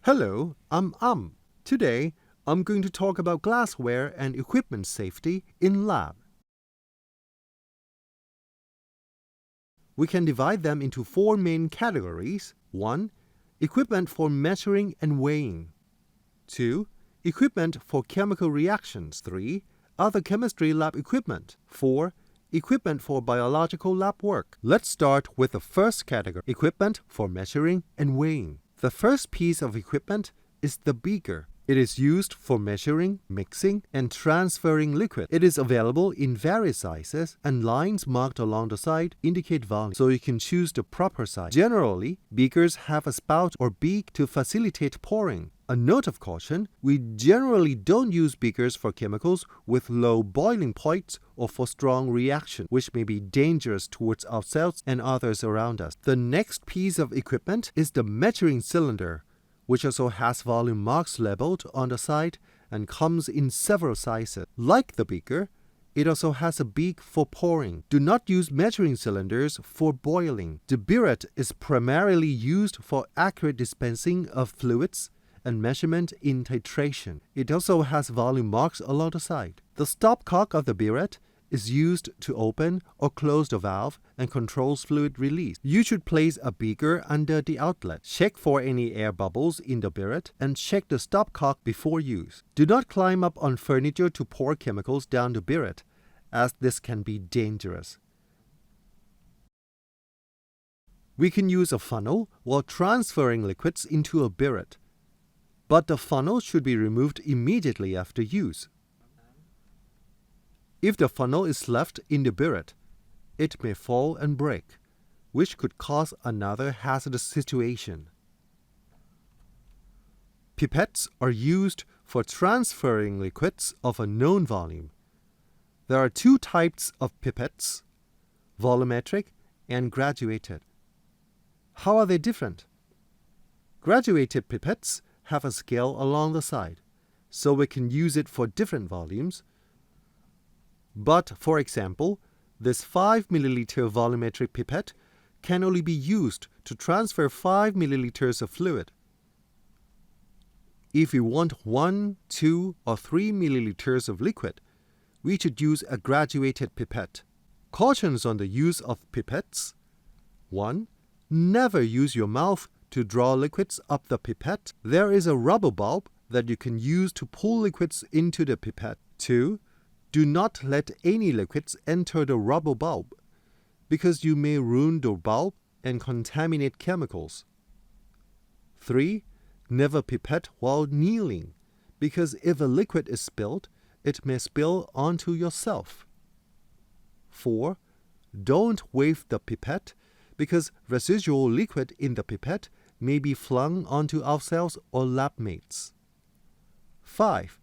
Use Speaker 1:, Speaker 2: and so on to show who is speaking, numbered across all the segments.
Speaker 1: Hello, I'm Today, I'm going to talk about glassware and equipment safety in lab. We can divide them into four main categories. 1. Equipment for measuring and weighing. 2. Equipment for chemical reactions. 3. Other chemistry lab equipment. 4. Equipment for biological lab work. Let's start with the first category, equipment for measuring and weighing. The first piece of equipment is the beaker. It is used for measuring, mixing, and transferring liquid. It is available in various sizes, and lines marked along the side indicate volume, so you can choose the proper size. Generally, beakers have a spout or beak to facilitate pouring. A note of caution, we generally don't use beakers for chemicals with low boiling points or for strong reaction, which may be dangerous towards ourselves and others around us. The next piece of equipment is the measuring cylinder, which also has volume marks labeled on the side and comes in several sizes. Like the beaker, it also has a beak for pouring. Do not use measuring cylinders for boiling. The burette is primarily used for accurate dispensing of fluids and measurement in titration. It also has volume marks along the side. The stopcock of the burette is used to open or close the valve and controls fluid release. You should place a beaker under the outlet. Check for any air bubbles in the burette and check the stopcock before use. Do not climb up on furniture to pour chemicals down the burette, as this can be dangerous. We can use a funnel while transferring liquids into a burette, but the funnel should be removed immediately after use. If the funnel is left in the burette, it may fall and break, which could cause another hazardous situation. Pipettes are used for transferring liquids of a known volume. There are two types of pipettes, volumetric and graduated. How are they different? Graduated pipettes have a scale along the side, so we can use it for different volumes. But, for example, this 5 milliliter volumetric pipette can only be used to transfer 5 milliliters of fluid. If we want 1, 2, or 3 milliliters of liquid, we should use a graduated pipette. Cautions on the use of pipettes. 1. Never use your mouth to draw liquids up the pipette. There is a rubber bulb that you can use to pull liquids into the pipette. 2. Do not let any liquids enter the rubber bulb, because you may ruin the bulb and contaminate chemicals. 3. Never pipette while kneeling, because if a liquid is spilled, it may spill onto yourself. 4. Don't wave the pipette, because residual liquid in the pipette may be flung onto ourselves or lab mates. 5.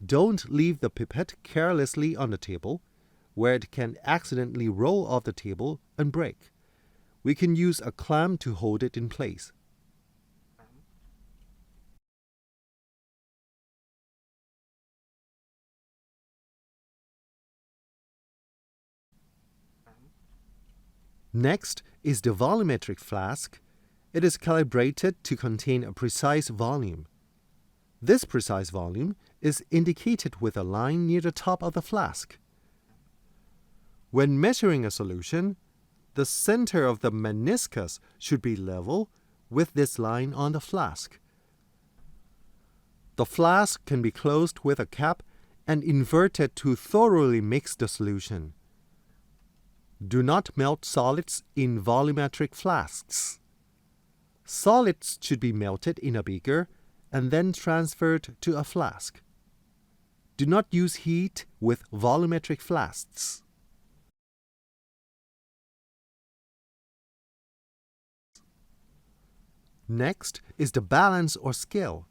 Speaker 1: Don't leave the pipette carelessly on the table, where it can accidentally roll off the table and break. We can use a clamp to hold it in place. Next is the volumetric flask. It is calibrated to contain a precise volume. This precise volume is indicated with a line near the top of the flask. When measuring a solution, the center of the meniscus should be level with this line on the flask. The flask can be closed with a cap and inverted to thoroughly mix the solution. Do not melt solids in volumetric flasks. Solids should be melted in a beaker and then transferred to a flask. Do not use heat with volumetric flasks. Next is the balance or scale.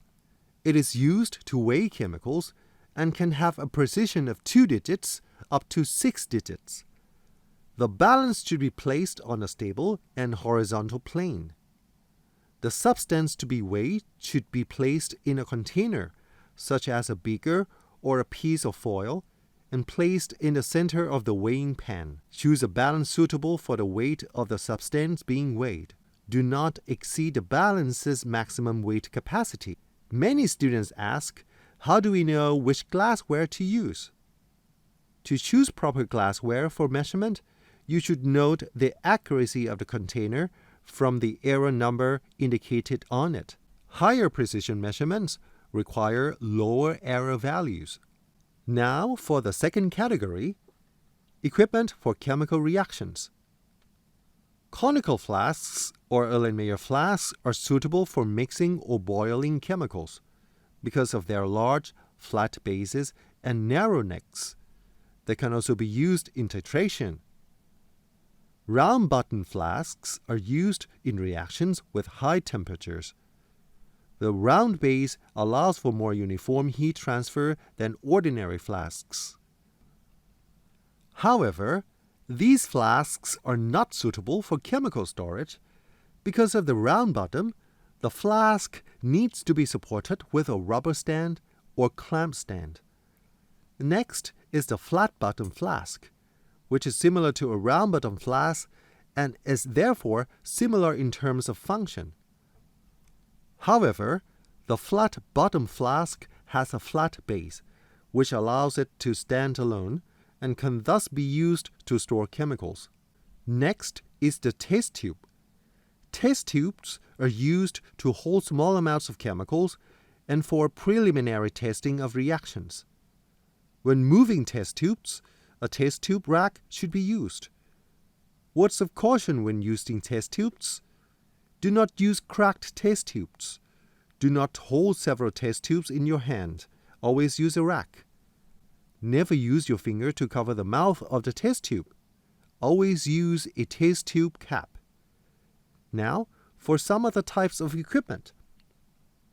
Speaker 1: It is used to weigh chemicals and can have a precision of 2 digits up to 6 digits. The balance should be placed on a stable and horizontal plane. The substance to be weighed should be placed in a container, such as a beaker or a piece of foil, and placed in the center of the weighing pan. Choose a balance suitable for the weight of the substance being weighed. do not exceed the balance's maximum weight capacity. Many students ask, how do we know which glassware to use? To choose proper glassware for measurement, you should note the accuracy of the container from the error number indicated on it. Higher precision measurements require lower error values. Now for the second category, equipment for chemical reactions. Conical flasks or Erlenmeyer flasks are suitable for mixing or boiling chemicals because of their large, flat bases and narrow necks. They can also be used in titration. Round bottom flasks are used in reactions with high temperatures. The round base allows for more uniform heat transfer than ordinary flasks. However, these flasks are not suitable for chemical storage. Because of the round bottom, the flask needs to be supported with a rubber stand or clamp stand. Next is the flat bottom flask, which is similar to a round bottom flask and is therefore similar in terms of function. However, the flat bottom flask has a flat base, which allows it to stand alone and can thus be used to store chemicals. Next is the test tube. Test tubes are used to hold small amounts of chemicals and for preliminary testing of reactions. When moving test tubes, a test tube rack should be used. Words of caution when using test tubes: do not use cracked test tubes. Do not hold several test tubes in your hand. Always use a rack. Never use your finger to cover the mouth of the test tube. Always use a test tube cap. Now, for some other types of equipment.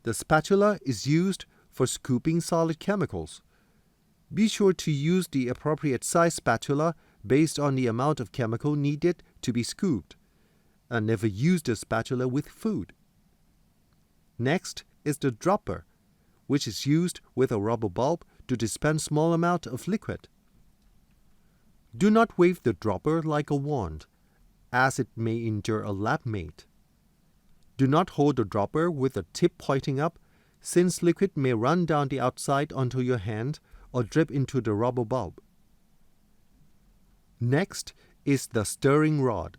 Speaker 1: The spatula is used for scooping solid chemicals. Be sure to use the appropriate size spatula based on the amount of chemical needed to be scooped, and never use the spatula with food. Next is the dropper, which is used with a rubber bulb to dispense small amount of liquid. Do not wave the dropper like a wand, as it may injure a lab mate. Do not hold the dropper with the tip pointing up, since liquid may run down the outside onto your hand or drip into the rubber bulb. Next is the stirring rod.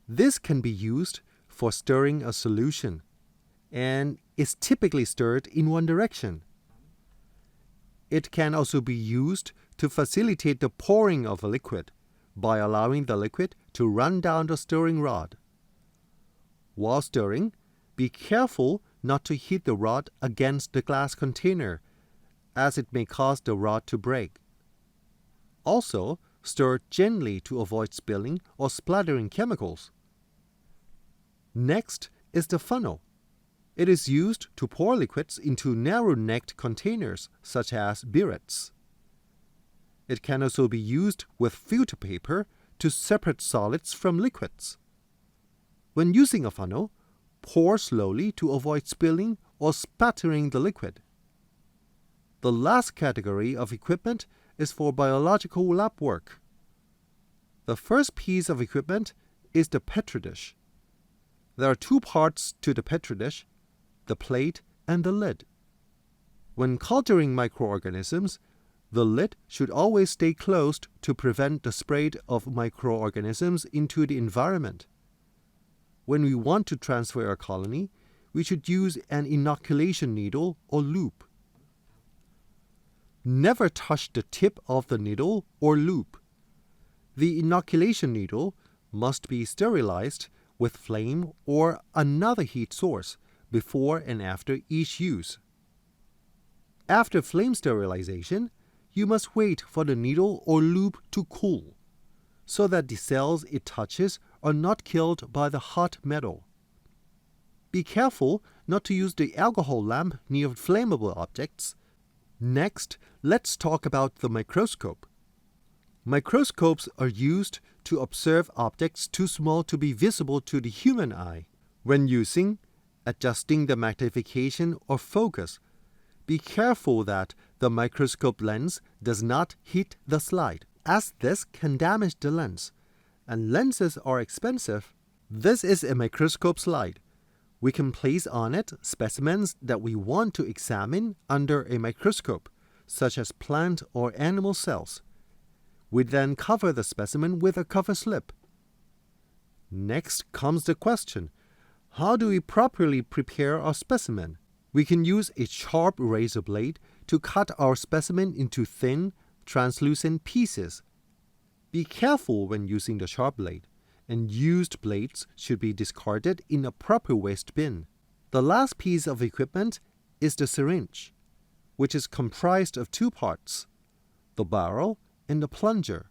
Speaker 1: This can be used for stirring a solution and is typically stirred in one direction. It can also be used to facilitate the pouring of a liquid by allowing the liquid to run down the stirring rod. While stirring, be careful not to hit the rod against the glass container, as it may cause the rod to break. Also, stir gently to avoid spilling or splattering chemicals. Next is the funnel. It is used to pour liquids into narrow-necked containers, such as burettes. It can also be used with filter paper to separate solids from liquids. When using a funnel, pour slowly to avoid spilling or spattering the liquid. The last category of equipment is for biological lab work. The first piece of equipment is the Petri dish. There are two parts to the Petri dish: the plate and the lid. When culturing microorganisms, the lid should always stay closed to prevent the spread of microorganisms into the environment. When we want to transfer a colony, we should use an inoculation needle or loop. Never touch the tip of the needle or loop. The inoculation needle must be sterilized with flame or another heat source before and after each use. After flame sterilization, you must wait for the needle or loop to cool, so that the cells it touches are not killed by the hot metal. Be careful not to use the alcohol lamp near flammable objects. Next, let's talk about the microscope. Microscopes are used to observe objects too small to be visible to the human eye. When using, adjusting the magnification or focus, be careful that the microscope lens does not hit the slide, as this can damage the lens, and lenses are expensive. This is a microscope slide. We can place on it specimens that we want to examine under a microscope, such as plant or animal cells. We then cover the specimen with a cover slip. Next comes the question, how do we properly prepare our specimen? We can use a sharp razor blade to cut our specimen into thin, translucent pieces. Be careful when using the sharp blade, and used blades should be discarded in a proper waste bin. The last piece of equipment is the syringe, which is comprised of two parts, the barrel and the plunger.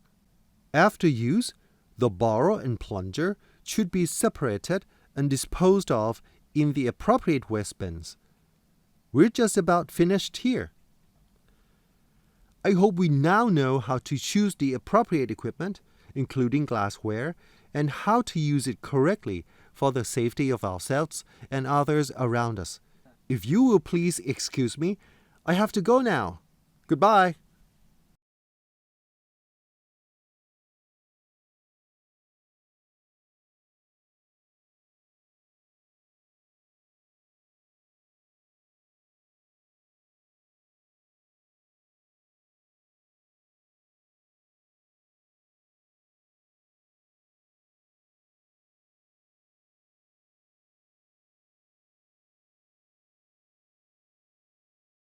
Speaker 1: After use, the barrel and plunger should be separated and disposed of in the appropriate waste bins. We're just about finished here. I hope we now know how to choose the appropriate equipment, including glassware, and how to use it correctly for the safety of ourselves and others around us. If you will please excuse me, I have to go now. Goodbye.